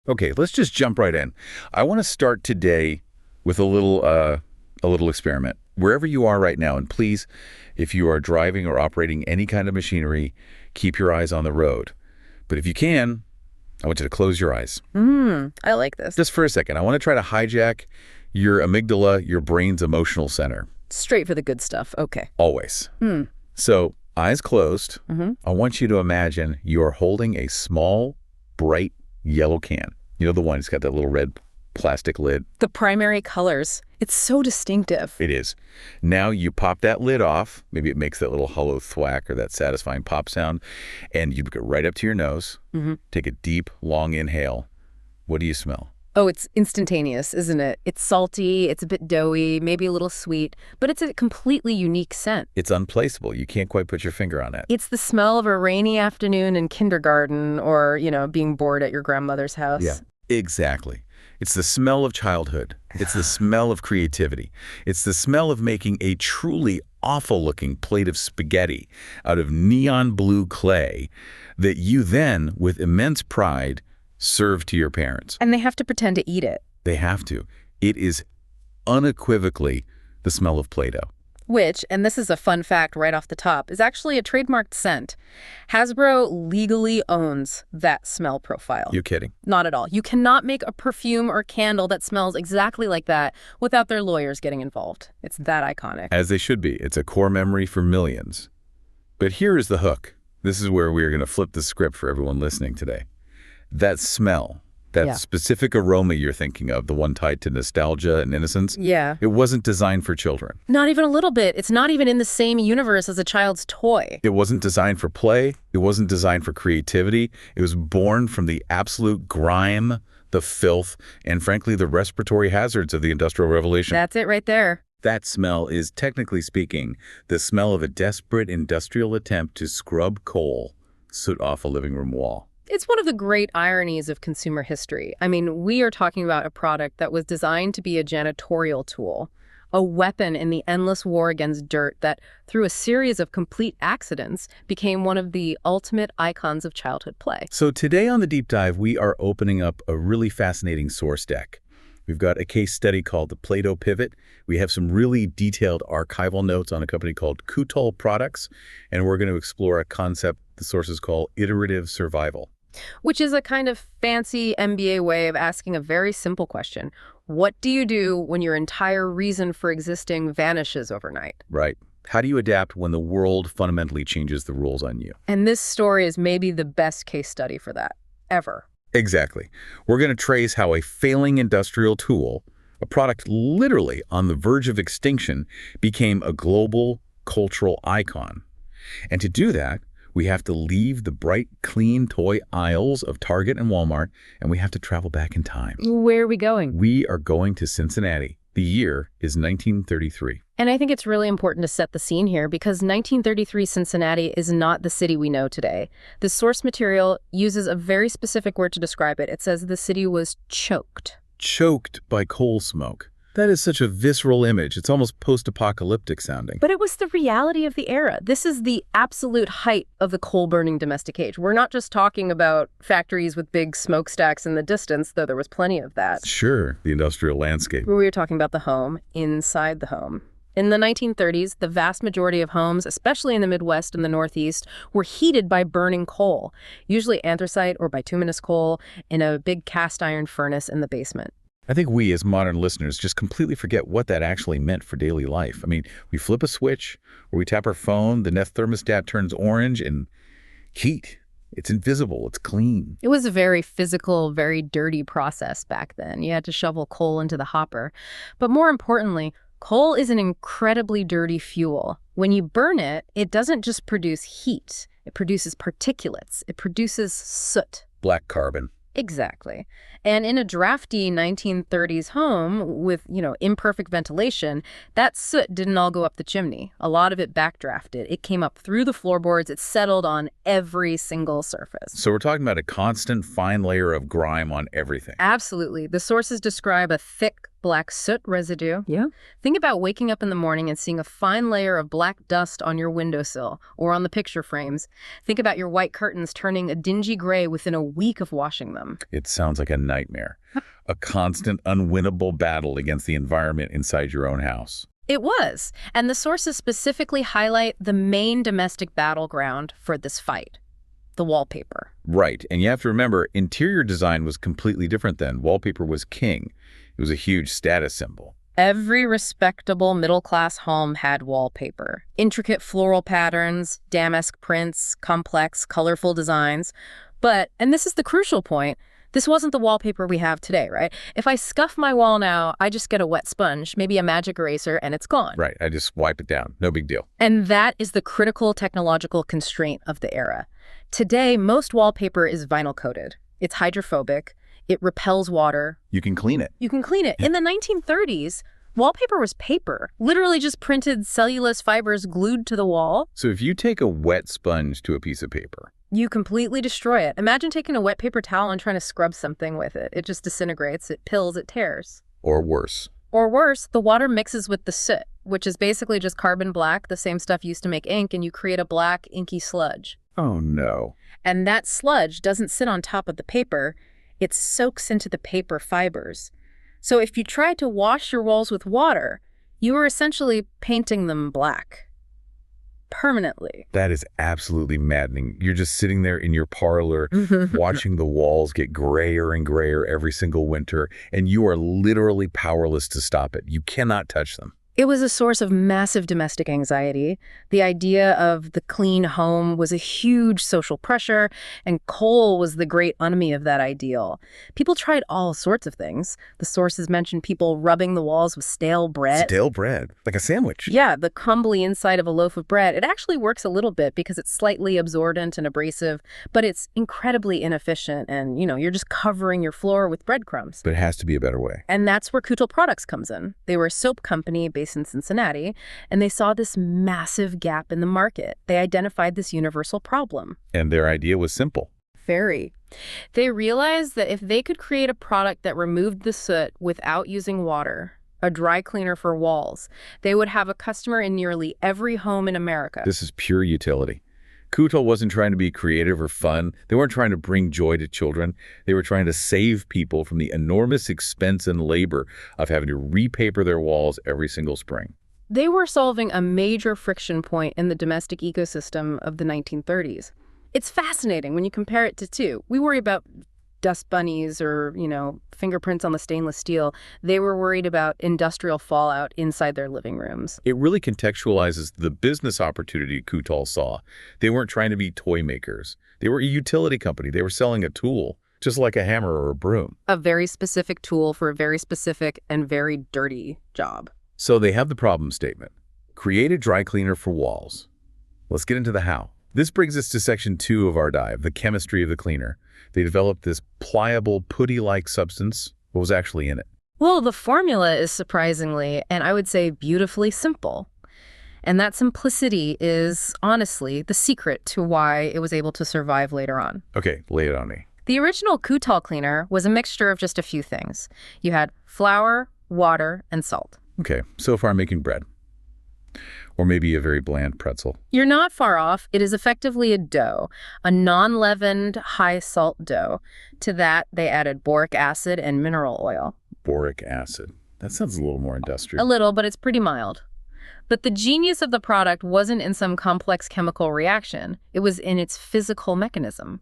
Okay, let's just jump right in. I want to start today with a little experiment. Wherever you are right now, and please, if you are driving or operating any kind of machinery, keep your eyes on the road. But if you can, I want you to close your eyes. I like this. Just for a second, I want to try to hijack your amygdala, your brain's emotional center. Straight for the good stuff. Okay. Always. So, eyes closed, I want you to imagine you're holding a small, bright yellow can. You know the one that's got that little red plastic lid? The primary colors. It's so distinctive. It is. Now you pop that lid off. Maybe it makes that little hollow thwack or that satisfying pop sound. And you go right up to your nose. Take a deep, long inhale. What do you smell? Oh, it's instantaneous, isn't it? It's salty, it's a bit doughy, maybe a little sweet, but it's a completely unique scent. It's unplaceable. You can't quite put your finger on it. It's the smell of a rainy afternoon in kindergarten or, being bored at your grandmother's house. Yeah, exactly. It's the smell of childhood. It's the smell of creativity. It's the smell of making a truly awful-looking plate of spaghetti out of neon blue clay that you then, with immense pride, serve to your parents. And they have to pretend to eat it. They have to. It is unequivocally the smell of Play-Doh. Which, and this is a fun fact right off the top, is actually a trademarked scent. Hasbro legally owns that smell profile. You're kidding. Not at all. You cannot make a perfume or candle that smells exactly like that without their lawyers getting involved. It's that iconic. As they should be. It's a core memory for millions. But here is the hook. This is where we are going to flip the script for everyone listening today. That smell, that specific aroma you're thinking of, the one tied to nostalgia and innocence, it wasn't designed for children. Not even a little bit. It's not even in the same universe as a child's toy. It wasn't designed for play. It wasn't designed for creativity. It was born from the absolute grime, the filth, and frankly, the respiratory hazards of the Industrial Revolution. That's it right there. That smell is, technically speaking, the smell of a desperate industrial attempt to scrub coal, soot off a living room wall. It's one of the great ironies of consumer history. I mean, we are talking about a product that was designed to be a janitorial tool, a weapon in the endless war against dirt that, through a series of complete accidents, became one of the ultimate icons of childhood play. So today on the Deep Dive, we are opening up a really fascinating source deck. We've got a case study called the Play-Doh Pivot. We have some really detailed archival notes on a company called Kutol Products, and we're going to explore a concept the sources call iterative survival. Which is a kind of fancy MBA way of asking a very simple question. What do you do when your entire reason for existing vanishes overnight? Right. How do you adapt when the world fundamentally changes the rules on you? And this story is maybe the best case study for that, ever. Exactly. We're going to trace how a failing industrial tool, a product literally on the verge of extinction, became a global cultural icon. And to do that, we have to leave the bright, clean toy aisles of Target and Walmart, and we have to travel back in time. Where are we going? We are going to Cincinnati. The year is 1933. And I think it's really important to set the scene here because 1933 Cincinnati is not the city we know today. The source material uses a very specific word to describe it. It says the city was choked. Choked by coal smoke. That is such a visceral image. It's almost post-apocalyptic sounding. But it was the reality of the era. This is the absolute height of the coal-burning domestic age. We're not just talking about factories with big smokestacks in the distance, though there was plenty of that. Sure, the industrial landscape. We were talking about the home, inside the home. In the 1930s, the vast majority of homes, especially in the Midwest and the Northeast, were heated by burning coal, usually anthracite or bituminous coal, in a big cast iron furnace in the basement. I think we, as modern listeners, just completely forget what that actually meant for daily life. I mean, we flip a switch, or we tap our phone, the Nest thermostat turns orange, and heat. It's invisible. It's clean. It was a very physical, very dirty process back then. You had to shovel coal into the hopper. But more importantly, coal is an incredibly dirty fuel. When you burn it, it doesn't just produce heat. It produces particulates. It produces soot. Black carbon. Exactly. And in a drafty 1930s home with, imperfect ventilation, that soot didn't all go up the chimney. A lot of it backdrafted. It came up through the floorboards. It settled on every single surface. So we're talking about a constant fine layer of grime on everything. Absolutely. The sources describe a thick, black soot residue. Yeah. Think about waking up in the morning and seeing a fine layer of black dust on your windowsill or on the picture frames. Think about your white curtains turning a dingy gray within a week of washing them. It sounds like a nightmare. A constant, unwinnable battle against the environment inside your own house. It was. And the sources specifically highlight the main domestic battleground for this fight: the wallpaper. Right. And you have to remember, interior design was completely different then. Wallpaper was king. It was a huge status symbol. Every respectable middle-class home had wallpaper. Intricate floral patterns, damask prints, complex, colorful designs. But, and this is the crucial point, this wasn't the wallpaper we have today, right? If I scuff my wall now, I just get a wet sponge, maybe a magic eraser, and it's gone. Right. I just wipe it down. No big deal. And that is the critical technological constraint of the era. Today, most wallpaper is vinyl-coated. It's hydrophobic. It repels water. You can clean it. You can clean it. In the 1930s, wallpaper was paper, literally just printed cellulose fibers glued to the wall. So if you take a wet sponge to a piece of paper, You completely destroy it. Imagine taking a wet paper towel and trying to scrub something with it. It just disintegrates, it pills, it tears. or worse. Or worse, the water mixes with the soot, which is basically just carbon black, the same stuff used to make ink, and you create a black, inky sludge. Oh, no. And that sludge doesn't sit on top of the paper, it soaks into the paper fibers. So if you try to wash your walls with water, you are essentially painting them black. Permanently. That is absolutely maddening. You're just sitting there in your parlor watching the walls get grayer and grayer every single winter, and you are literally powerless to stop it. You cannot touch them. It was a source of massive domestic anxiety. The idea of the clean home was a huge social pressure, and coal was the great enemy of that ideal. People tried all sorts of things. The sources mentioned people rubbing the walls with stale bread. Stale bread, like a sandwich. Yeah, the crumbly inside of a loaf of bread. It actually works a little bit because it's slightly absorbent and abrasive, but it's incredibly inefficient, and, you're just covering your floor with breadcrumbs. But it has to be a better way. And that's where Kutol Products comes in. They were a soap company based in Cincinnati, and they saw this massive gap in the market. They identified this universal problem. And their idea was simple. Very. They realized that if they could create a product that removed the soot without using water, a dry cleaner for walls, they would have a customer in nearly every home in America. This is pure utility. Kutol wasn't trying to be creative or fun. They weren't trying to bring joy to children. They were trying to save people from the enormous expense and labor of having to repaper their walls every single spring. They were solving a major friction point in the domestic ecosystem of the 1930s. It's fascinating when you compare it to two. We worry about dust bunnies or, fingerprints on the stainless steel. They were worried about industrial fallout inside their living rooms. It really contextualizes the business opportunity Kutol saw. They weren't trying to be toy makers. They were a utility company. They were selling a tool, just like a hammer or a broom. A very specific tool for a very specific and very dirty job. So they have the problem statement. Create a dry cleaner for walls. Let's get into the how. This brings us to section 2 of our dive, the chemistry of the cleaner. They developed this pliable, putty-like substance. What was actually in it? Well, the formula is surprisingly, and I would say beautifully simple. And that simplicity is, honestly, the secret to why it was able to survive later on. Okay, lay it on me. The original Kutol cleaner was a mixture of just a few things. You had flour, water, and salt. Okay, so far I'm making bread. Or maybe a very bland pretzel. You're not far off. It is effectively a dough, a non-leavened, high-salt dough. To that, they added boric acid and mineral oil. Boric acid. That sounds a little more industrial. A little, but it's pretty mild. But the genius of the product wasn't in some complex chemical reaction. It was in its physical mechanism.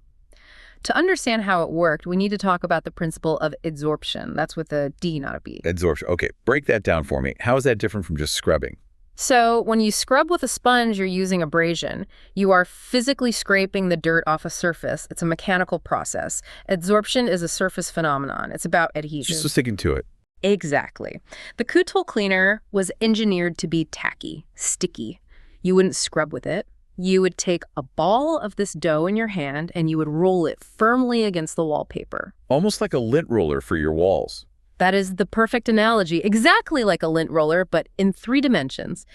To understand how it worked, we need to talk about the principle of adsorption. That's with a D, not a B. Adsorption. Okay, break that down for me. How is that different from just scrubbing? So when you scrub with a sponge, you're using abrasion. You are physically scraping the dirt off a surface. It's a mechanical process. Adsorption is a surface phenomenon. It's about adhesion. Just sticking to it. Exactly. The Kutol cleaner was engineered to be tacky, sticky. You wouldn't scrub with it. You would take a ball of this dough in your hand and you would roll it firmly against the wallpaper. Almost like a lint roller for your walls. That is the perfect analogy, exactly like a lint roller, but in 3 dimensions.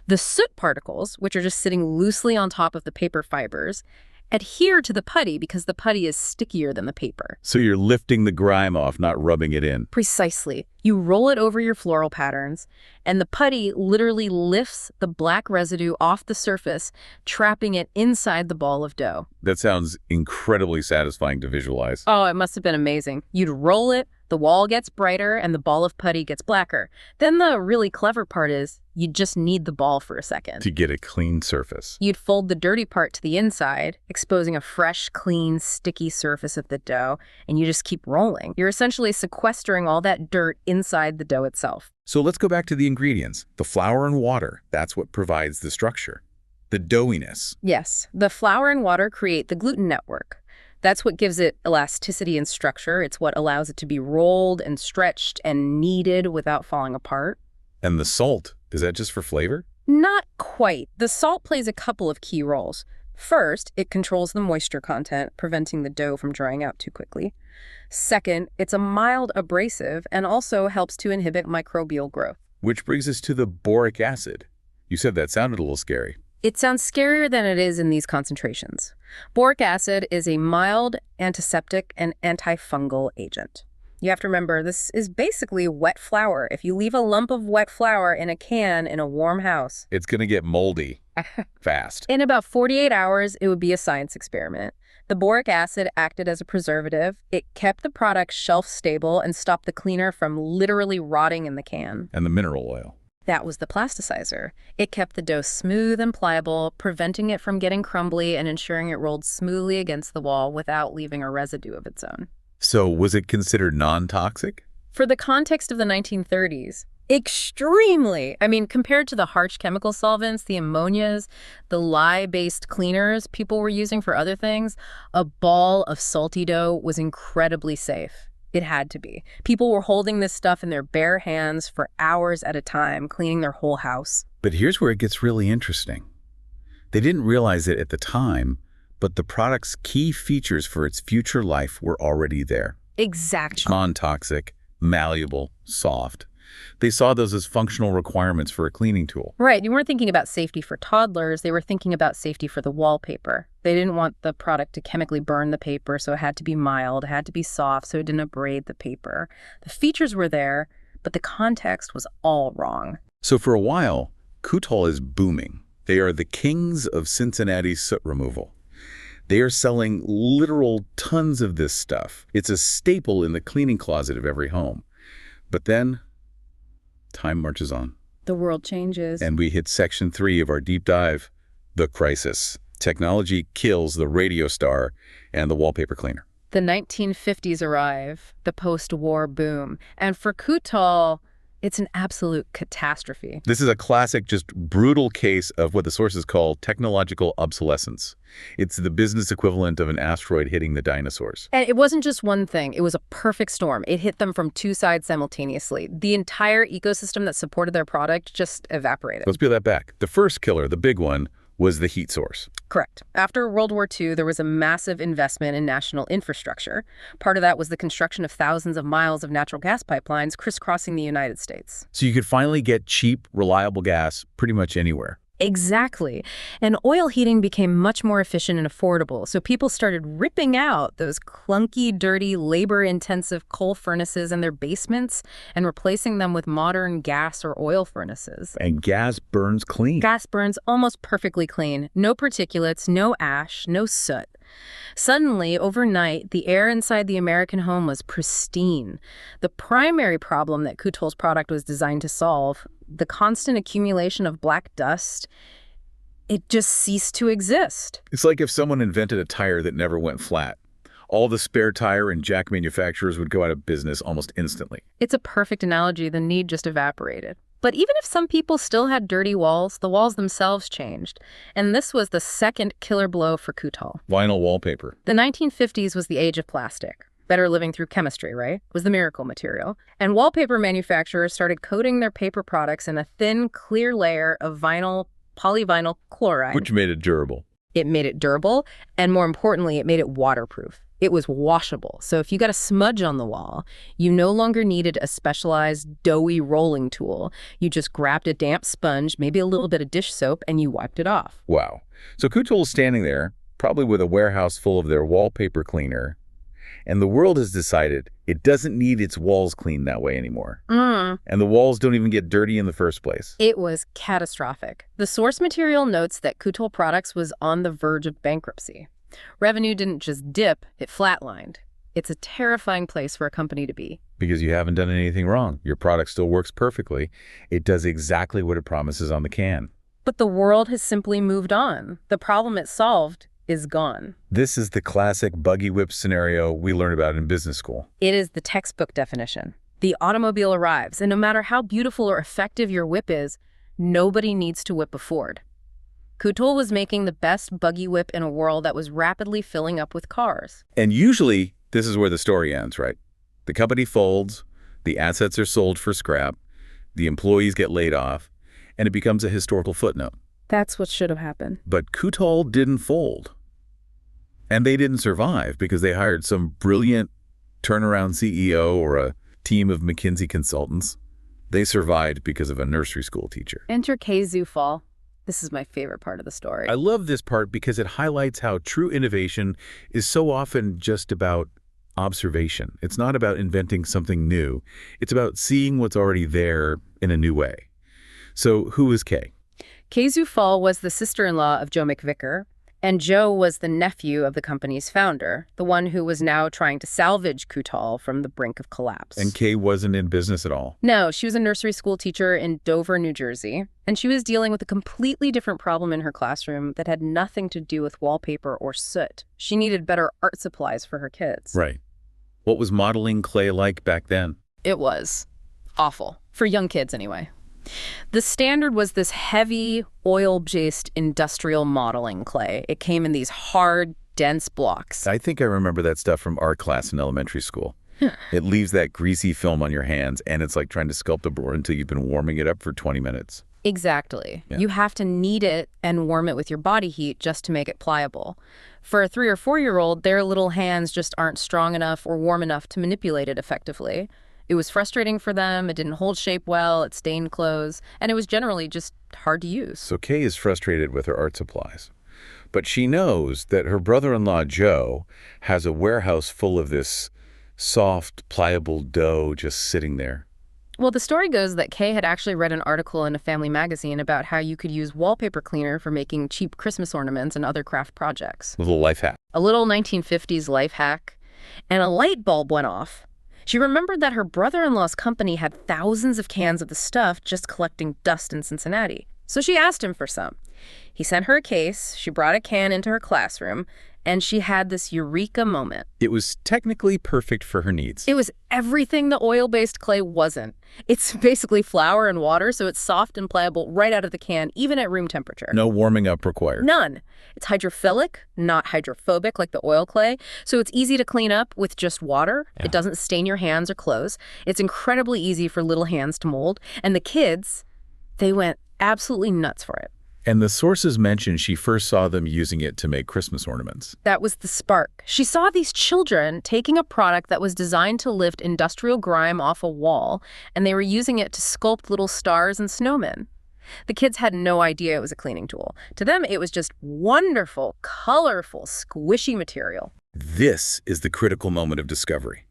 The soot particles, which are just sitting loosely on top of the paper fibers, adhere to the putty because the putty is stickier than the paper. So you're lifting the grime off, not rubbing it in. Precisely. You roll it over your floral patterns, and the putty literally lifts the black residue off the surface, trapping it inside the ball of dough. That sounds incredibly satisfying to visualize. Oh, it must have been amazing. You'd roll it, the wall gets brighter, and the ball of putty gets blacker. Then the really clever part is you just knead the ball for a second to get a clean surface. You'd fold the dirty part to the inside, exposing a fresh, clean, sticky surface of the dough, and you just keep rolling. You're essentially sequestering all that dirt inside the dough itself. So let's go back to the ingredients. The flour and water, that's what provides the structure. The doughiness. Yes, the flour and water create the gluten network. That's what gives it elasticity and structure. It's what allows it to be rolled and stretched and kneaded without falling apart. And the salt, is that just for flavor? Not quite. The salt plays a couple of key roles. First, it controls the moisture content, preventing the dough from drying out too quickly. Second, it's a mild abrasive and also helps to inhibit microbial growth. Which brings us to the boric acid. You said that sounded a little scary. It sounds scarier than it is in these concentrations. Boric acid is a mild antiseptic and antifungal agent. You have to remember, this is basically wet flour. If you leave a lump of wet flour in a can in a warm house, it's going to get moldy fast. In about 48 hours, it would be a science experiment. The boric acid acted as a preservative. It kept the product shelf stable and stopped the cleaner from literally rotting in the can. And the mineral oil. That was the plasticizer. It kept the dough smooth and pliable, preventing it from getting crumbly and ensuring it rolled smoothly against the wall without leaving a residue of its own. So was it considered non-toxic? For the context of the 1930s, extremely. I mean, compared to the harsh chemical solvents, the ammonias, the lye-based cleaners people were using for other things, a ball of salty dough was incredibly safe. It had to be. People were holding this stuff in their bare hands for hours at a time, cleaning their whole house. But here's where it gets really interesting. They didn't realize it at the time, but the product's key features for its future life were already there. Exactly. Non-toxic, malleable, soft. They saw those as functional requirements for a cleaning tool. Right. You weren't thinking about safety for toddlers. They were thinking about safety for the wallpaper. They didn't want the product to chemically burn the paper, so it had to be mild. It had to be soft, so it didn't abrade the paper. The features were there, but the context was all wrong. So for a while, Kutol is booming. They are the kings of Cincinnati soot removal. They are selling literal tons of this stuff. It's a staple in the cleaning closet of every home. But then, time marches on. The world changes. And we hit section 3 of our deep dive, the crisis. Technology kills the radio star and the wallpaper cleaner. The 1950s arrive, the post-war boom. And for Kutol, it's an absolute catastrophe. This is a classic, just brutal case of what the sources call technological obsolescence. It's the business equivalent of an asteroid hitting the dinosaurs. And it wasn't just one thing. It was a perfect storm. It hit them from two sides simultaneously. The entire ecosystem that supported their product just evaporated. Let's peel that back. The first killer, the big one, was the heat source. Correct. After World War II, there was a massive investment in national infrastructure. Part of that was the construction of thousands of miles of natural gas pipelines crisscrossing the United States. So you could finally get cheap, reliable gas pretty much anywhere. Exactly. And oil heating became much more efficient and affordable, so people started ripping out those clunky, dirty, labor-intensive coal furnaces in their basements and replacing them with modern gas or oil furnaces. And gas burns clean. Gas burns almost perfectly clean. No particulates, no ash, no soot. Suddenly, overnight, the air inside the American home was pristine. The primary problem that Kutol's product was designed to solve, the constant accumulation of black dust, it just ceased to exist. It's like if someone invented a tire that never went flat. All the spare tire and jack manufacturers would go out of business almost instantly. It's a perfect analogy. The need just evaporated. But even if some people still had dirty walls, the walls themselves changed. And this was the second killer blow for Kutol. Vinyl wallpaper. The 1950s was the age of plastic. Better living through chemistry, right? Was the miracle material. And wallpaper manufacturers started coating their paper products in a thin, clear layer of polyvinyl chloride. Which made it durable. It made it durable, and more importantly, it made it waterproof. It was washable. So if you got a smudge on the wall, you no longer needed a specialized doughy rolling tool. You just grabbed a damp sponge, maybe a little bit of dish soap, and you wiped it off. Wow. So Kutol is standing there, probably with a warehouse full of their wallpaper cleaner, and the world has decided it doesn't need its walls cleaned that way anymore. And the walls don't even get dirty in the first place. It was catastrophic. The source material notes that Kutol Products was on the verge of bankruptcy. Revenue didn't just dip, it flatlined. It's a terrifying place for a company to be. Because you haven't done anything wrong. Your product still works perfectly. It does exactly what it promises on the can. But the world has simply moved on. The problem it solved is gone. This is the classic buggy whip scenario we learn about in business school. It is the textbook definition. The automobile arrives, and no matter how beautiful or effective your whip is, nobody needs to whip a Ford. Kutol was making the best buggy whip in a world that was rapidly filling up with cars. And usually, this is where the story ends, right? The company folds, the assets are sold for scrap, the employees get laid off, and it becomes a historical footnote. That's what should have happened. But Kutol didn't fold. And they didn't survive because they hired some brilliant turnaround CEO or a team of McKinsey consultants. They survived because of a nursery school teacher. Enter Kay Zufall. This is my favorite part of the story. I love this part because it highlights how true innovation is so often just about observation. It's not about inventing something new. It's about seeing what's already there in a new way. So who is Kay? Kay Zufall was the sister-in-law of Joe McVicker, and Joe was the nephew of the company's founder, the one who was now trying to salvage Kutol from the brink of collapse. And Kay wasn't in business at all. No, she was a nursery school teacher in Dover, New Jersey, and she was dealing with a completely different problem in her classroom that had nothing to do with wallpaper or soot. She needed better art supplies for her kids. Right. What was modeling clay like back then? It was awful. For young kids, anyway. The standard was this heavy, oil-based industrial modeling clay. It came in these hard, dense blocks. I think I remember that stuff from art class in elementary school. It leaves that greasy film on your hands, and it's like trying to sculpt a board until you've been warming it up for 20 minutes. Exactly. Yeah. You have to knead it and warm it with your body heat just to make it pliable. For a 3- or 4-year-old, their little hands just aren't strong enough or warm enough to manipulate it effectively. It was frustrating for them, it didn't hold shape well, it stained clothes, and it was generally just hard to use. So Kay is frustrated with her art supplies. But she knows that her brother-in-law, Joe, has a warehouse full of this soft, pliable dough just sitting there. Well, the story goes that Kay had actually read an article in a family magazine about how you could use wallpaper cleaner for making cheap Christmas ornaments and other craft projects. A little life hack. A little 1950s life hack. And a light bulb went off. She remembered that her brother-in-law's company had thousands of cans of the stuff just collecting dust in Cincinnati. So she asked him for some. He sent her a case, she brought a can into her classroom, and she had this eureka moment. It was technically perfect for her needs. It was everything the oil-based clay wasn't. It's basically flour and water, so it's soft and pliable right out of the can, even at room temperature. No warming up required. None. It's hydrophilic, not hydrophobic like the oil clay, so it's easy to clean up with just water. Yeah. It doesn't stain your hands or clothes. It's incredibly easy for little hands to mold. And the kids, they went absolutely nuts for it. And the sources mention she first saw them using it to make Christmas ornaments. That was the spark. She saw these children taking a product that was designed to lift industrial grime off a wall, and they were using it to sculpt little stars and snowmen. The kids had no idea it was a cleaning tool. To them, it was just wonderful, colorful, squishy material. This is the critical moment of discovery.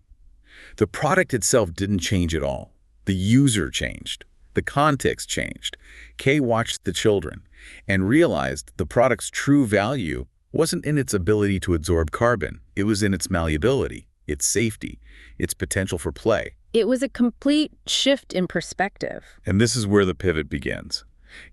The product itself didn't change at all. The user changed. The context changed. Kay watched the children and realized the product's true value wasn't in its ability to absorb carbon. It was in its malleability, its safety, its potential for play. It was a complete shift in perspective. And this is where the pivot begins.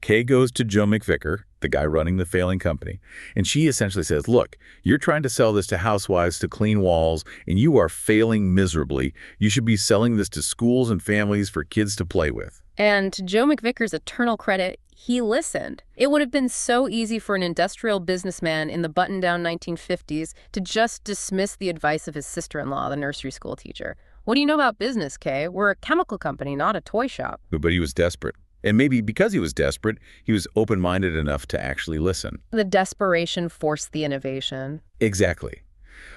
Kay goes to Joe McVicker, the guy running the failing company, and she essentially says, look, you're trying to sell this to housewives to clean walls, and you are failing miserably. You should be selling this to schools and families for kids to play with. And to Joe McVicker's eternal credit, he listened. It would have been so easy for an industrial businessman in the button-down 1950s to just dismiss the advice of his sister-in-law, the nursery school teacher. What do you know about business, Kay? We're a chemical company, not a toy shop. But he was desperate. And maybe because he was desperate, he was open-minded enough to actually listen. The desperation forced the innovation. Exactly.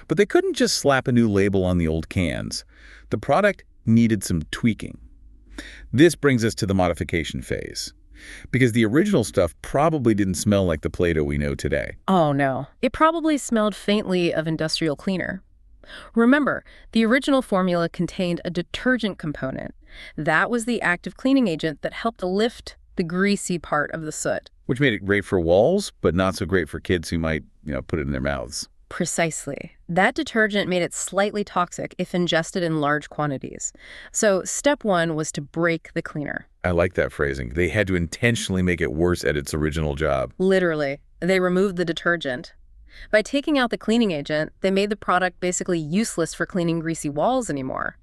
But they couldn't just slap a new label on the old cans. The product needed some tweaking. This brings us to the modification phase. Because the original stuff probably didn't smell like the Play-Doh we know today. Oh, no. It probably smelled faintly of industrial cleaner. Remember, the original formula contained a detergent component. That was the active cleaning agent that helped lift the greasy part of the soot. Which made it great for walls, but not so great for kids who might, put it in their mouths. Precisely. That detergent made it slightly toxic if ingested in large quantities. So step one was to break the cleaner. I like that phrasing. They had to intentionally make it worse at its original job. Literally. They removed the detergent. By taking out the cleaning agent, they made the product basically useless for cleaning greasy walls anymore.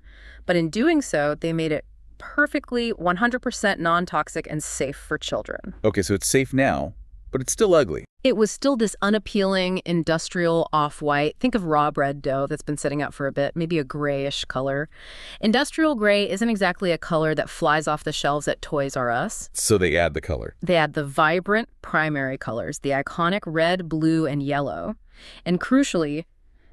But in doing so, they made it perfectly 100% non-toxic and safe for children. Okay, so it's safe now, but it's still ugly. It was still this unappealing, industrial off-white. Think of raw bread dough that's been sitting out for a bit, maybe a grayish color. Industrial gray isn't exactly a color that flies off the shelves at Toys R Us. So they add the color. They add the vibrant primary colors, the iconic red, blue, and yellow. And crucially,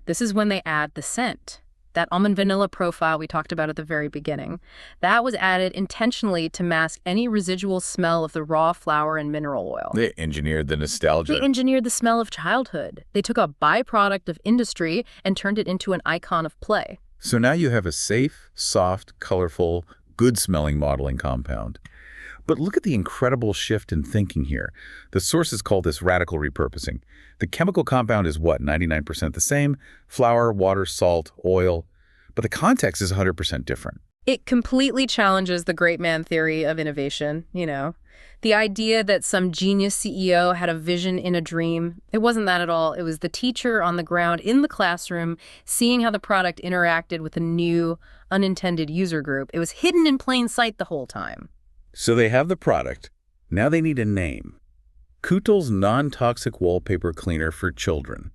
this is when they add the scent. That almond vanilla profile we talked about at the very beginning. That was added intentionally to mask any residual smell of the raw flour and mineral oil. They engineered the nostalgia. They engineered the smell of childhood. They took a byproduct of industry and turned it into an icon of play. So now you have a safe, soft, colorful, good-smelling modeling compound. But look at the incredible shift in thinking here. The sources call this radical repurposing. The chemical compound is what, 99% the same? Flour, water, salt, oil. But the context is 100% different. It completely challenges the great man theory of innovation, The idea that some genius CEO had a vision in a dream. It wasn't that at all. It was the teacher on the ground in the classroom, seeing how the product interacted with a new, unintended user group. It was hidden in plain sight the whole time. So they have the product. Now they need a name. Kutol's non-toxic wallpaper cleaner for children.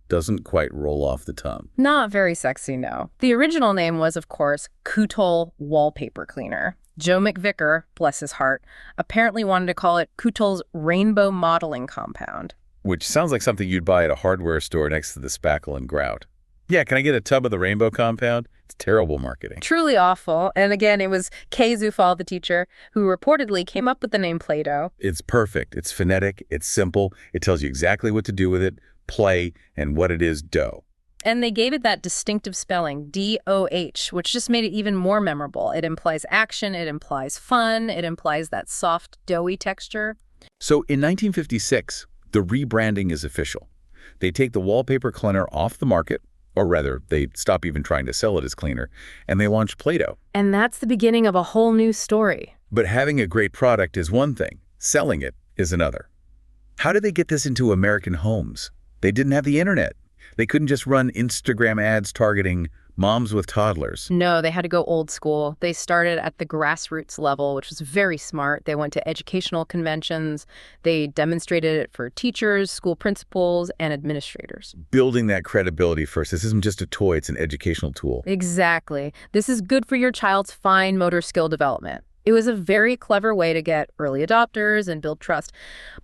Doesn't quite roll off the tongue. Not very sexy, no. The original name was, of course, Kutol Wallpaper Cleaner. Joe McVicker, bless his heart, apparently wanted to call it Kutol's Rainbow Modeling Compound. Which sounds like something you'd buy at a hardware store next to the spackle and grout. Yeah, can I get a tub of the rainbow compound? It's terrible marketing. Truly awful. And again, it was Kay Zufall, the teacher, who reportedly came up with the name Play-Doh. It's perfect. It's phonetic. It's simple. It tells you exactly what to do with it, play, and what it is, dough. And they gave it that distinctive spelling, D-O-H, which just made it even more memorable. It implies action, it implies fun, it implies that soft, doughy texture. So in 1956, the rebranding is official. They take the wallpaper cleaner off the market, or rather, they stop even trying to sell it as cleaner, and they launch Play-Doh. And that's the beginning of a whole new story. But having a great product is one thing. Selling it is another. How did they get this into American homes? They didn't have the internet. They couldn't just run Instagram ads targeting moms with toddlers. No, they had to go old school. They started at the grassroots level, which was very smart. They went to educational conventions. They demonstrated it for teachers, school principals, and administrators. Building that credibility first. This isn't just a toy, it's an educational tool. Exactly. This is good for your child's fine motor skill development. It was a very clever way to get early adopters and build trust.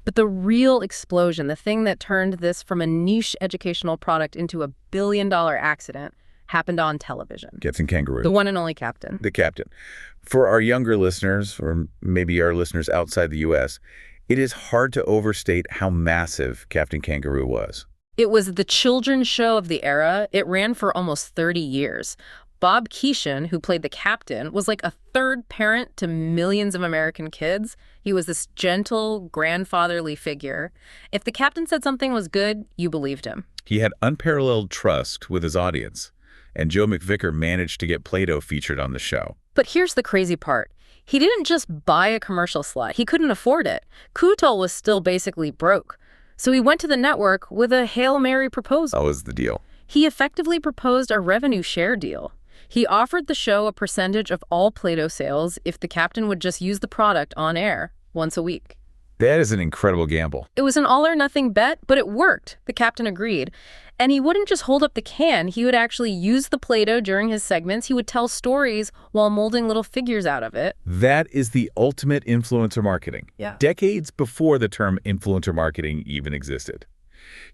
But the real explosion, the thing that turned this from a niche educational product into a billion-dollar accident, happened on television. Captain Kangaroo. The one and only Captain. The Captain. For our younger listeners, or maybe our listeners outside the U.S., it is hard to overstate how massive Captain Kangaroo was. It was the children's show of the era. It ran for almost 30 years. Bob Keeshan, who played the captain, was like a third parent to millions of American kids. He was this gentle, grandfatherly figure. If the captain said something was good, you believed him. He had unparalleled trust with his audience, and Joe McVicker managed to get Play-Doh featured on the show. But here's the crazy part. He didn't just buy a commercial slot. He couldn't afford it. Kutol was still basically broke. So he went to the network with a Hail Mary proposal. That was the deal. He effectively proposed a revenue share deal. He offered the show a percentage of all Play-Doh sales if the captain would just use the product on air once a week. That is an incredible gamble. It was an all-or-nothing bet, but it worked. The captain agreed. And he wouldn't just hold up the can. He would actually use the Play-Doh during his segments. He would tell stories while molding little figures out of it. That is the ultimate influencer marketing. Yeah. Decades before the term influencer marketing even existed.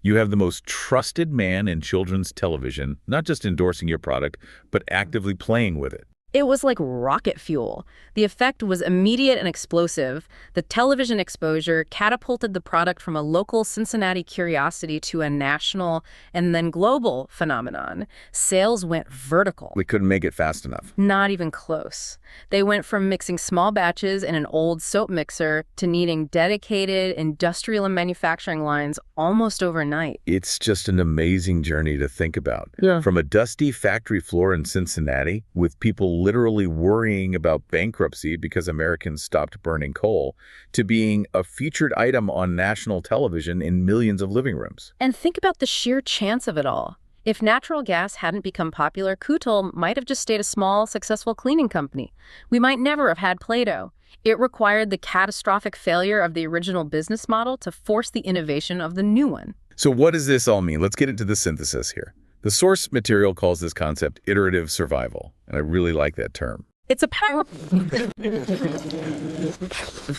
You have the most trusted man in children's television, not just endorsing your product, but actively playing with it. It was like rocket fuel. The effect was immediate and explosive. The television exposure catapulted the product from a local Cincinnati curiosity to a national and then global phenomenon. Sales went vertical. We couldn't make it fast enough. Not even close. They went from mixing small batches in an old soap mixer to needing dedicated industrial and manufacturing lines almost overnight. It's just an amazing journey to think about. Yeah. From a dusty factory floor in Cincinnati, with people literally worrying about bankruptcy because Americans stopped burning coal, to being a featured item on national television in millions of living rooms. And think about the sheer chance of it all. If natural gas hadn't become popular, Kutol might have just stayed a small, successful cleaning company. We might never have had Play-Doh. It required the catastrophic failure of the original business model to force the innovation of the new one. So what does this all mean? Let's get into the synthesis here. The source material calls this concept iterative survival, and I really like that term. It's a powerful the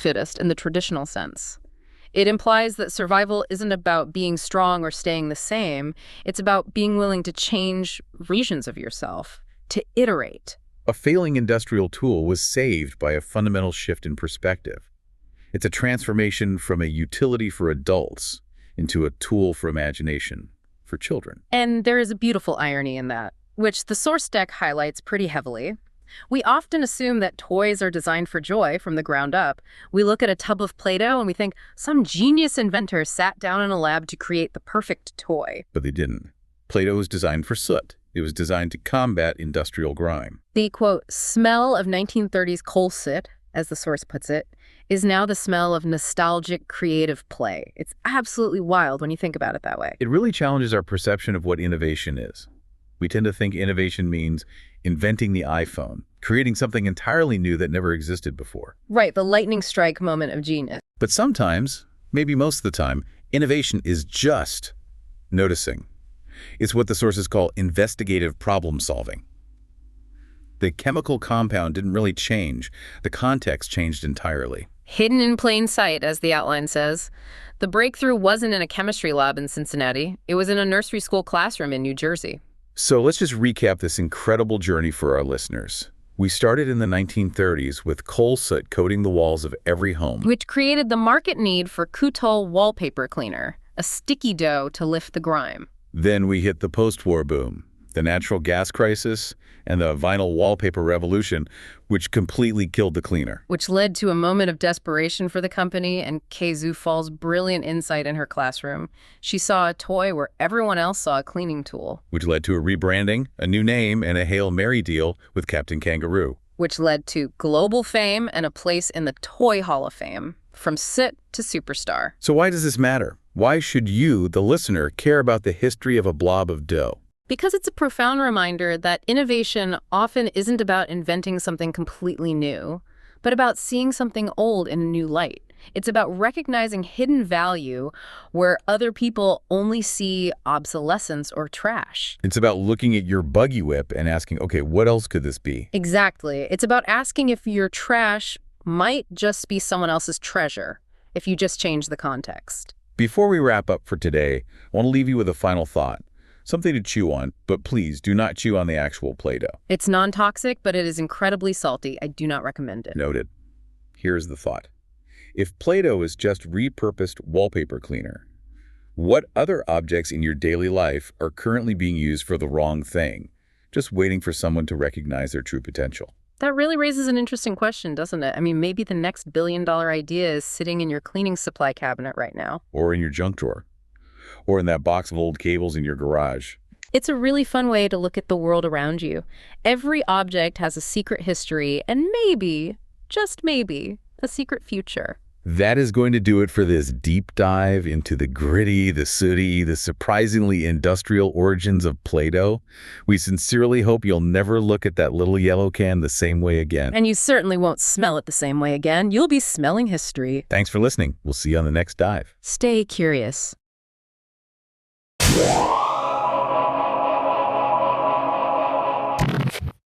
fittest in the traditional sense. It implies that survival isn't about being strong or staying the same. It's about being willing to change versions of yourself, to iterate. A failing industrial tool was saved by a fundamental shift in perspective. It's a transformation from a utility for adults into a tool for imagination for children. And there is a beautiful irony in that, which the source deck highlights pretty heavily. We often assume that toys are designed for joy from the ground up. We look at a tub of Play-Doh and we think some genius inventor sat down in a lab to create the perfect toy. But they didn't. Play-Doh was designed for soot. It was designed to combat industrial grime. The, quote, smell of 1930s coal soot, as the source puts it, is now the smell of nostalgic creative play. It's absolutely wild when you think about it that way. It really challenges our perception of what innovation is. We tend to think innovation means inventing the iPhone, creating something entirely new that never existed before. Right, the lightning strike moment of genius. But sometimes, maybe most of the time, innovation is just noticing. It's what the sources call investigative problem solving. The chemical compound didn't really change. The context changed entirely. Hidden in plain sight, as the outline says. The breakthrough wasn't in a chemistry lab in Cincinnati. It was in a nursery school classroom in New Jersey. So let's just recap this incredible journey for our listeners. We started in the 1930s with coal soot coating the walls of every home, Which created the market need for Kutol wallpaper cleaner, a sticky dough to lift the grime. Then we hit the post-war boom, the natural gas crisis, and the vinyl wallpaper revolution, which completely killed the cleaner. Which led to a moment of desperation for the company and Kay Zufall's brilliant insight in her classroom. She saw a toy where everyone else saw a cleaning tool. Which led to a rebranding, a new name, and a Hail Mary deal with Captain Kangaroo. Which led to global fame and a place in the Toy Hall of Fame, from sit to superstar. So why does this matter? Why should you, the listener, care about the history of a blob of dough? Because it's a profound reminder that innovation often isn't about inventing something completely new, but about seeing something old in a new light. It's about recognizing hidden value where other people only see obsolescence or trash. It's about looking at your buggy whip and asking, okay, what else could this be? Exactly. It's about asking if your trash might just be someone else's treasure, if you just change the context. Before we wrap up for today, I want to leave you with a final thought. Something to chew on, but please do not chew on the actual Play-Doh. It's non-toxic, but it is incredibly salty. I do not recommend it. Noted. Here's the thought. If Play-Doh is just repurposed wallpaper cleaner, what other objects in your daily life are currently being used for the wrong thing, just waiting for someone to recognize their true potential? That really raises an interesting question, doesn't it? I mean, maybe the next billion-dollar idea is sitting in your cleaning supply cabinet right now. Or in your junk drawer. Or in that box of old cables in your garage. It's a really fun way to look at the world around you. Every object has a secret history and maybe, just maybe, a secret future. That is going to do it for this deep dive into the gritty, the sooty, the surprisingly industrial origins of Play-Doh. We sincerely hope you'll never look at that little yellow can the same way again. And you certainly won't smell it the same way again. You'll be smelling history. Thanks for listening. We'll see you on the next dive. Stay curious.